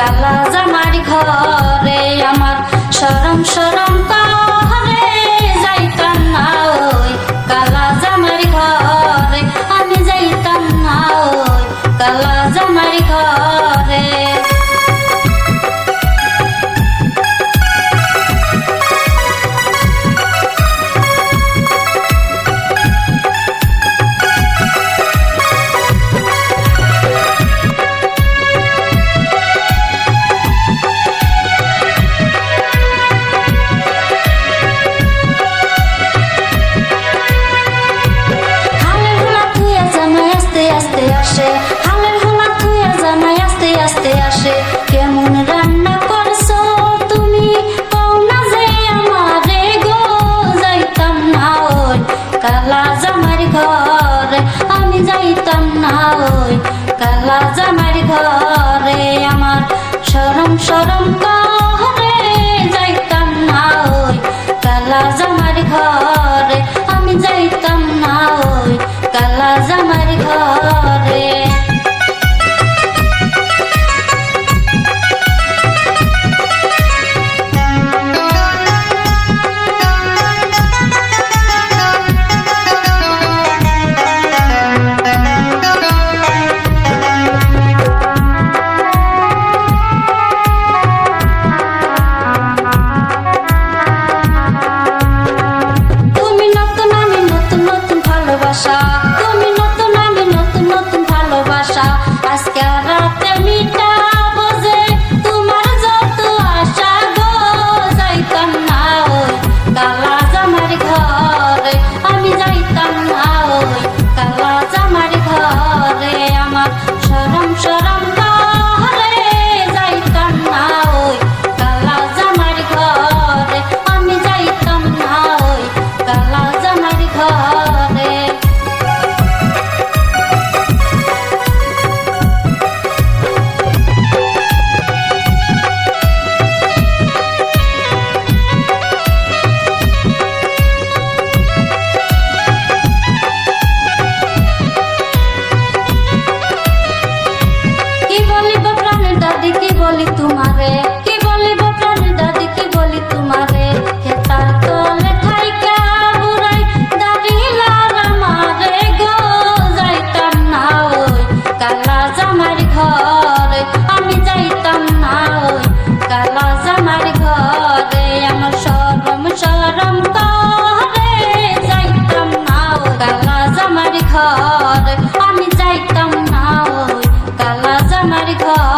কালা জামার ঘরে আমার শরম শরম করে যাইতাম না ওই কালা জামার ঘরে আমি যাইতাম না ওই কালা জামার ঘরে হালের হোলা থুয়া জামাই আস্তে আস্তে আসে কেমন রান্না করছো তুমি কও না যে আমারে গো যাইতাম না ওই কালা জামার ঘরে আমি যাইতাম না ওই কালা জামার ঘরে আমার শরম শরম করে যাইতাম না ওই কালা জামার ঘরে আমি যাইতাম না ওই কালা জামার ঘরে আমি যাইতাম না ওই কালা জামার ঘরে।